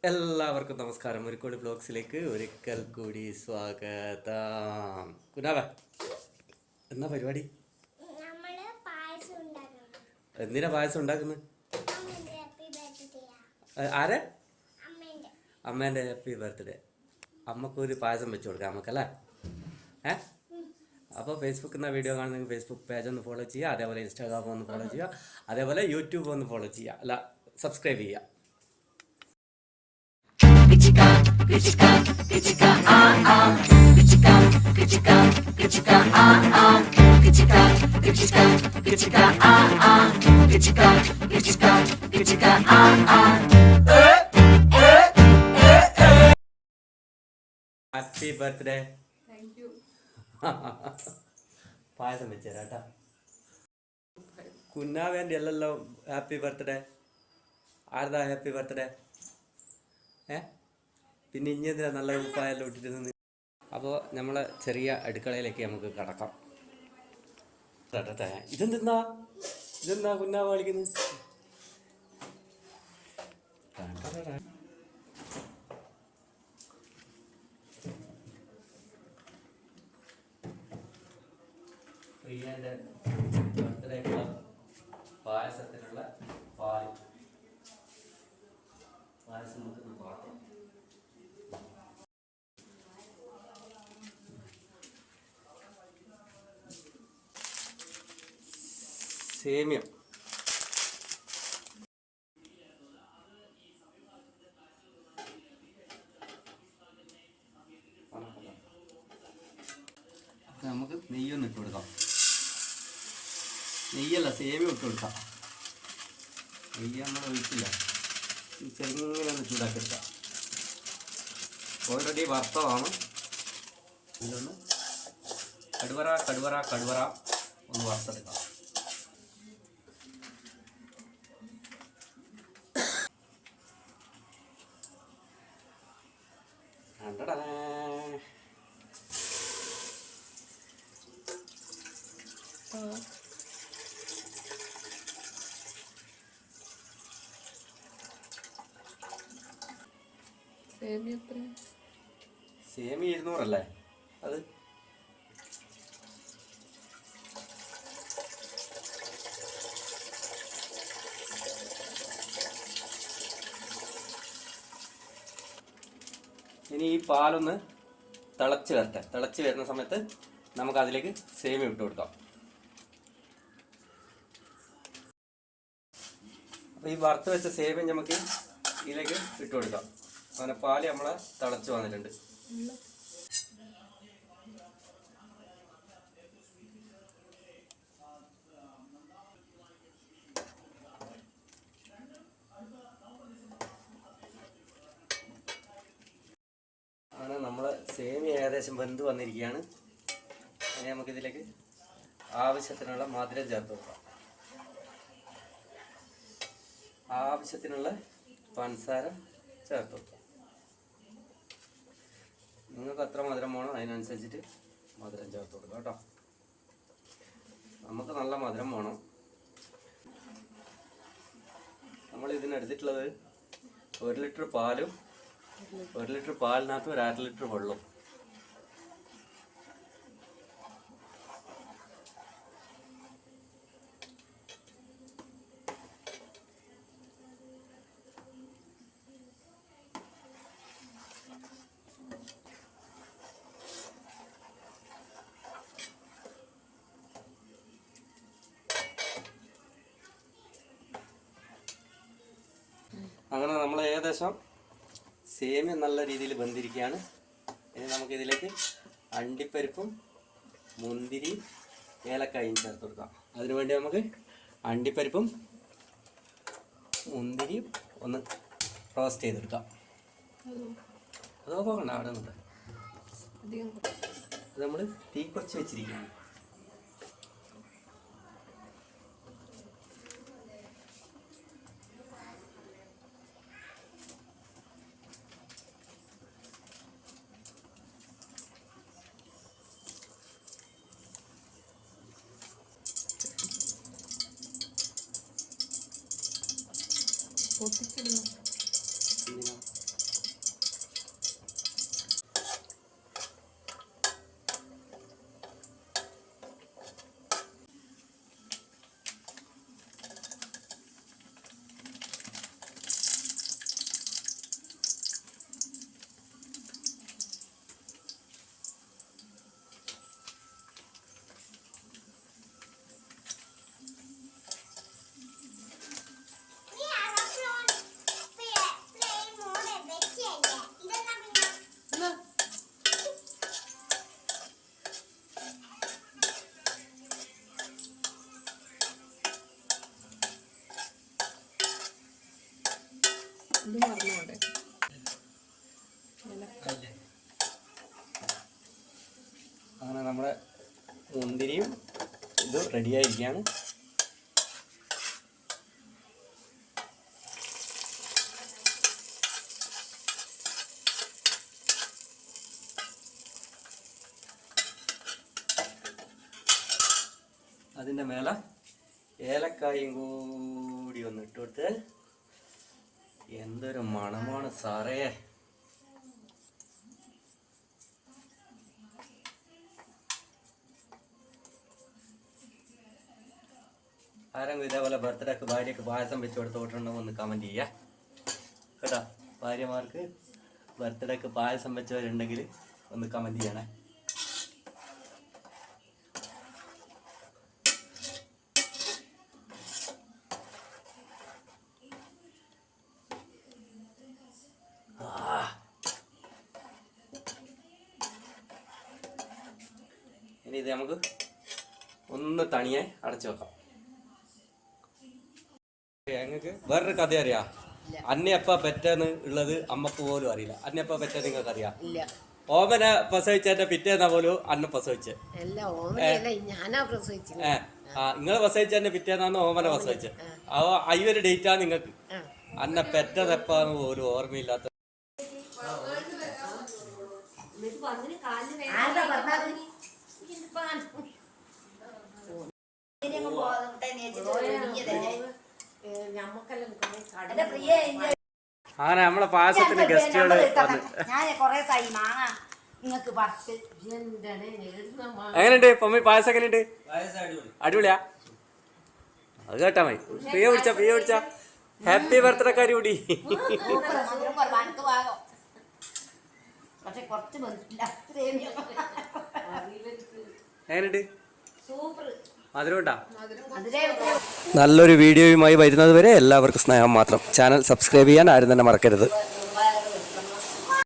എല്ലാവർക്കും നമസ്കാരം. മുരിക്കോട് ബ്ലോഗ്സിലേക്ക് ഒരിക്കൽ കൂടി സ്വാഗതം. കുനാവ എന്നാ പരിപാടി? എന്തിനാ പായസം ഉണ്ടാക്കുന്നത്? ആരെ? അമ്മേൻ്റെ ഹാപ്പി ബർത്ത്ഡേ. അമ്മക്കൊരു പായസം വെച്ച് കൊടുക്കാം നമുക്കല്ലേ? അപ്പോൾ ഫേസ്ബുക്കിൽ നിന്ന് വീഡിയോ കാണുന്നെങ്കിൽ ഫേസ്ബുക്ക് പേജ് ഒന്ന് ഫോളോ ചെയ്യുക, അതേപോലെ ഇൻസ്റ്റാഗ്രാം ഒന്ന് ഫോളോ ചെയ്യുക, അതേപോലെ യൂട്യൂബ് ഒന്ന് ഫോളോ ചെയ്യുക, അല്ല സബ്സ്ക്രൈബ് ചെയ്യുക. Happy birthday. പായസം വെച്ചേരാട്ടാ. കുന്നാവേണ്ടി അല്ലല്ലോ ഹാപ്പി ബർത്ത്ഡേ. ആരതാ ഹാപ്പി ബർത്ത്ഡേ? പിന്നെ ഇഞ്ഞെന്തിനാ നല്ല ഉപ്പായെല്ലാം ഇട്ടിട്ട് നിന്ന്? അപ്പോൾ നമ്മളെ ചെറിയ അടുക്കളയിലേക്ക് നമുക്ക് കടക്കാം. ഇതെന്താ കുന്നാവ് കളിക്കുന്നത്? പ്രിയൻ്റെ ബർത്ത്ഡേക്കുള്ള പായസത്തിനുള്ള പായസം നമുക്ക് പാത്രം. സേമിയം നമുക്ക് നെയ്യൊന്ന് ഇട്ട് കൊടുക്കാം. നെയ്യല്ല, സേമിയം ഇട്ട് കൊടുക്കാം. നെയ്യ് നമ്മൾ ഒഴിക്കില്ല, ചെറുങ്ങനെ ഒന്ന് ചൂടാക്കി എടുക്കാം. ഓൾറെഡി വറുത്തതാണ്. ഇതിലൊന്ന് കടുവറ ഒന്ന് വറുത്തെടുക്കാം. സേമി 200 അല്ലേ അത്? ഇനി ഈ പാലൊന്ന് തിളച്ച് വരട്ടെ. തിളച്ച് വരുന്ന സമയത്ത് നമുക്ക് അതിലേക്ക് സേമി ഇട്ട് കൊടുക്കാം. അപ്പോൾ ഈ വറുത്ത് വെച്ച സേമി നമുക്ക് ഇതിലേക്ക് ഇട്ട് കൊടുക്കാം. അങ്ങനെ പാല് നമ്മളെ തിളച്ച് വന്നിട്ടുണ്ട്. അങ്ങനെ നമ്മളെ സേമി ഏകദേശം വെന്ത് വന്നിരിക്കുകയാണ്. ഇനി നമുക്കിതിലേക്ക് ആവശ്യത്തിനുള്ള മധുരം ചേർത്ത് കൊടുക്കാം. ആവശ്യത്തിനുള്ള പഞ്ചസാര ചേർത്ത് കൊടുക്കാം. നിങ്ങൾക്ക് എത്ര മധുരം വേണോ അതിനനുസരിച്ചിട്ട് മധുരം ചേർത്ത് കൊടുക്കാം കേട്ടോ. നമുക്ക് നല്ല മധുരം വേണം. നമ്മൾ ഇതിനെടുത്തിട്ടുള്ളത് 1 ലിറ്റർ പാലും 1 ലിറ്റർ പാലിനകത്ത് 1/2 ലിറ്റർ വെള്ളവും. അങ്ങനെ നമ്മൾ ഏകദേശം സേമിയ നല്ല രീതിയിൽ വെന്തിരിക്കുകയാണ്. ഇനി നമുക്കിതിലേക്ക് അണ്ടിപ്പരിപ്പും മുന്തിരിയും ഏലക്കായും ചേർത്ത് കൊടുക്കാം. അതിനുവേണ്ടി നമുക്ക് അണ്ടിപ്പരിപ്പും മുന്തിരിയും ഒന്ന് റോസ്റ്റ് ചെയ്തെടുക്കാം. അതൊക്കെ വേണ്ട, അവിടെ നിന്നിട്ട് അത് നമ്മൾ തീ കുറച്ച് വെച്ചിരിക്കുകയാണ്. പൊട്ടിച്ചിടുന്നു. അങ്ങനെ നമ്മുടെ മുന്തിരിയും ഇത് റെഡിയായിരിക്കുകയാണ്. അതിൻ്റെ മേലെ ഏലക്കായും കൂടി ഒന്ന് ഇട്ട് കൊടുത്താൽ എന്തൊരു മണമാണ് സാറേ. ആരെങ്കിലും ഇതേപോലെ ബർത്ത്ഡേക്ക് ഭാര്യക്ക് പായസം വെച്ച് കൊടുത്തോട്ടുണ്ടോ ഒന്ന് കമൻറ്റ് ചെയ്യുക കേട്ടോ. ഭാര്യമാർക്ക് ബർത്ത്ഡേക്ക് പായസം വെച്ചവരുണ്ടെങ്കിൽ ഒന്ന് കമൻറ്റ് ചെയ്യണേ. ഇനി ഇത് നമുക്ക് ഒന്ന് തണിയെ അടച്ചു വെക്കാം. ഞങ്ങൾക്ക് വേറൊരു കഥ അറിയാ. അന്നയപ്പ പെറ്റെന്ന് ഉള്ളത് അമ്മക്ക് പോലും അറിയില്ല. അന്നയപ്പ പെറ്റ നിങ്ങൾക്ക് അറിയാം? ഓമനെ പ്രസവിച്ചതിന്റെ പിറ്റേന്നാ പോലും അന്ന പ്രസവിച്ചത്. നിങ്ങളെ പ്രസവിച്ചതിന്റെ പിറ്റേന്നാന്ന് ഓമനെ പ്രസവിച്ചത്. അയ്യൊരു ഡേറ്റാ നിങ്ങൾക്ക്. അന്ന പെറ്റതെപ്പാന്ന് പോലും ഓർമ്മയില്ലാത്ത. അങ്ങനെ നമ്മളെ പായസത്തിന് ഗസ്റ്റുകൾ എങ്ങനെയുണ്ട് പമ്മി? പായസം എങ്ങനെയുണ്ട്? അടിപൊളിയാ? അത് കേട്ടാ മതി. പ്രിയ പിടിച്ച ഹാപ്പി ബർത്ത്ഡേക്കാരി കൂടി. എങ്ങനെയുണ്ട്? മധുരമുണ്ടാ? നല്ലൊരു വീഡിയോയുമായി വരുന്നത് വരെ എല്ലാവർക്കും സ്നേഹം മാത്രം. ചാനൽ സബ്സ്ക്രൈബ് ചെയ്യാൻ ആരും തന്നെ മറക്കരുത്.